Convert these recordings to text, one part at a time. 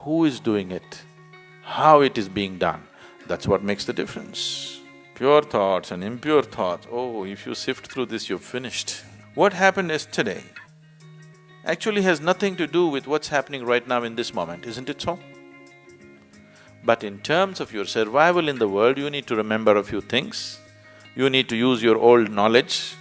who is doing it, how it is being done, that's what makes the difference. Pure thoughts and impure thoughts, oh, if you sift through this, you're finished. What happened yesterday actually has nothing to do with what's happening right now in this moment, isn't it so? But in terms of your survival in the world, you need to remember a few things. You need to use your old knowledge.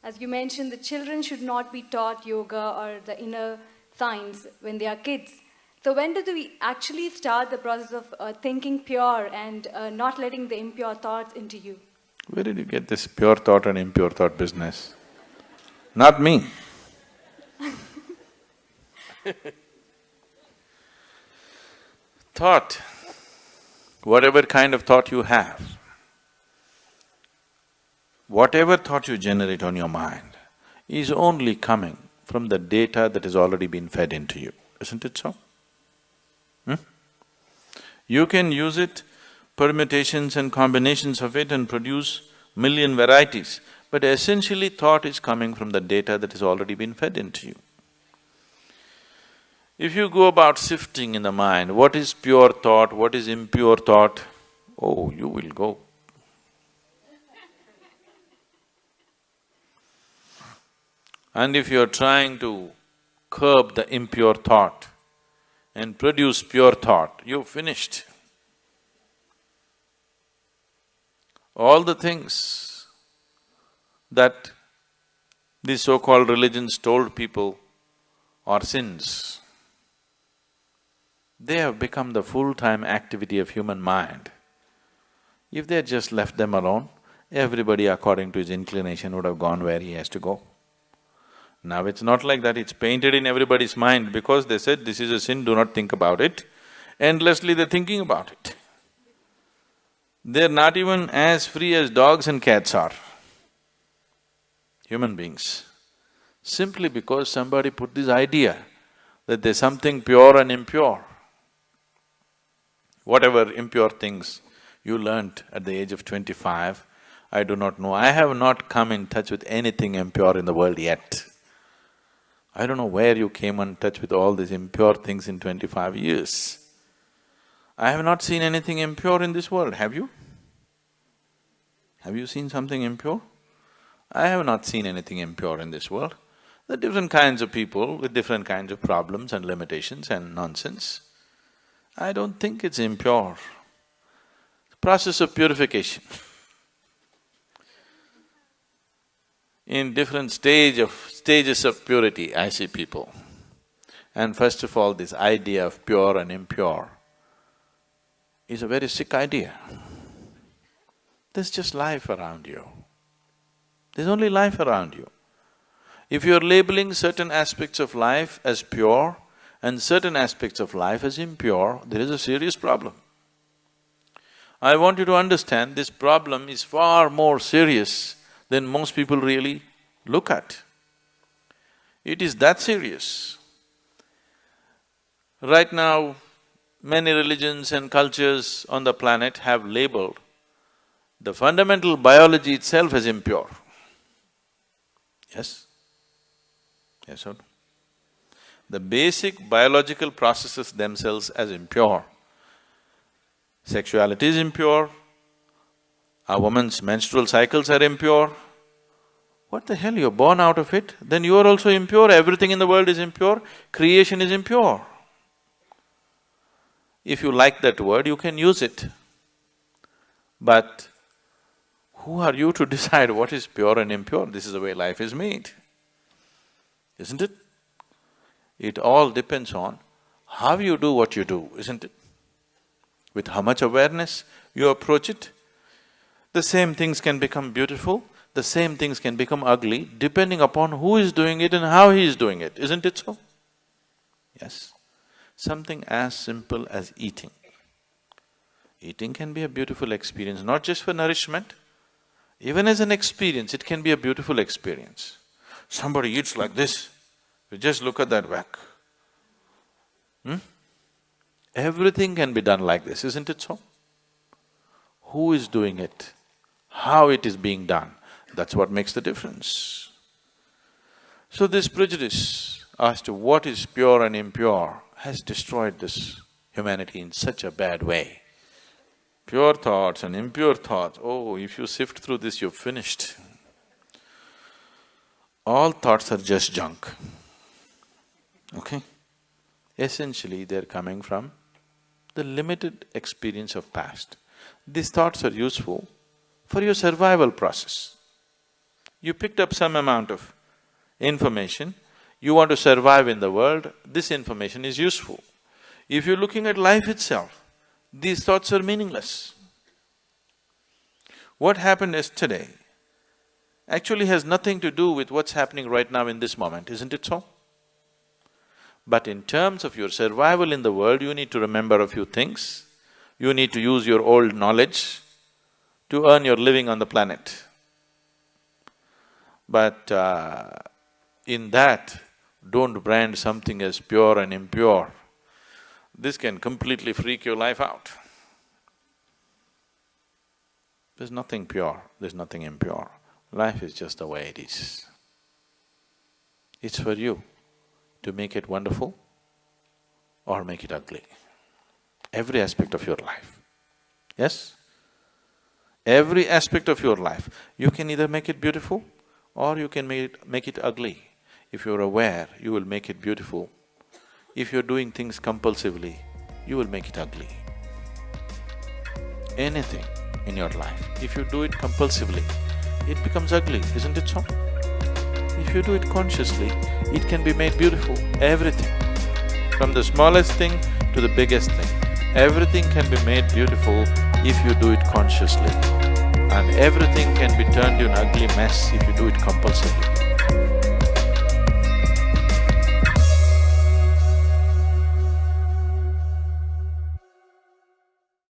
As you mentioned, the children should not be taught yoga or the inner science when they are kids. So when do we actually start the process of thinking pure and not letting the impure thoughts into you? Where did you get this pure thought and impure thought business? Not me. Thought, whatever kind of thought you have, whatever thought you generate on your mind is only coming from the data that has already been fed into you, isn't it so? You can use it, permutations and combinations of it and produce million varieties, but essentially thought is coming from the data that has already been fed into you. If you go about sifting in the mind, what is pure thought, what is impure thought, oh, you will go. And if you're trying to curb the impure thought and produce pure thought, you're finished. All the things that these so-called religions told people are sins, they have become the full-time activity of human mind. If they had just left them alone, everybody according to his inclination would have gone where he has to go. Now it's not like that, it's painted in everybody's mind because they said, this is a sin, do not think about it. Endlessly they're thinking about it. They're not even as free as dogs and cats are, human beings. Simply because somebody put this idea that there's something pure and impure. Whatever impure things you learnt at the age of 25, I do not know. I have not come in touch with anything impure in the world yet. I don't know where you came in touch with all these impure things in 25 years. I have not seen anything impure in this world, have you? Have you seen something impure? I have not seen anything impure in this world. There are different kinds of people with different kinds of problems and limitations and nonsense. I don't think it's impure. The process of purification. In different stages of purity, I see people. And first of all, this idea of pure and impure is a very sick idea. There's just life around you. There's only life around you. If you're labeling certain aspects of life as pure and certain aspects of life as impure, there is a serious problem. I want you to understand this problem is far more serious than most people really look at. It is that serious. Right now, many religions and cultures on the planet have labeled the fundamental biology itself as impure. Yes? Yes or no? The basic biological processes themselves as impure. Sexuality is impure, a woman's menstrual cycles are impure. What the hell, you're born out of it, then you are also impure, everything in the world is impure, creation is impure. If you like that word, you can use it. But who are you to decide what is pure and impure? This is the way life is made, isn't it? It all depends on how you do what you do, isn't it? With how much awareness you approach it. The same things can become beautiful, the same things can become ugly, depending upon who is doing it and how he is doing it, isn't it so? Yes. Something as simple as eating. Eating can be a beautiful experience, not just for nourishment, even as an experience, it can be a beautiful experience. Somebody eats like this, You just look at that work. Everything can be done like this, isn't it so? Who is doing it? How it is being done? That's what makes the difference. So this prejudice as to what is pure and impure has destroyed this humanity in such a bad way. Pure thoughts and impure thoughts, oh, if you sift through this, you're finished. All thoughts are just junk, okay? Essentially, they're coming from the limited experience of past. These thoughts are useful for your survival process. You picked up some amount of information, you want to survive in the world, this information is useful. If you're looking at life itself, these thoughts are meaningless. What happened yesterday actually has nothing to do with what's happening right now in this moment, isn't it so? But in terms of your survival in the world, you need to remember a few things. You need to use your old knowledge to earn your living on the planet. But in that, don't brand something as pure and impure. This can completely freak your life out. There's nothing pure, there's nothing impure. Life is just the way it is. It's for you to make it wonderful or make it ugly. Every aspect of your life. Yes? Every aspect of your life. You can either make it beautiful or you can make it ugly. If you're aware, you will make it beautiful. If you're doing things compulsively, you will make it ugly. Anything in your life, if you do it compulsively, it becomes ugly, isn't it so? If you do it consciously, it can be made beautiful, everything. From the smallest thing to the biggest thing, everything can be made beautiful if you do it consciously. And everything can be turned to an ugly mess if you do it compulsively.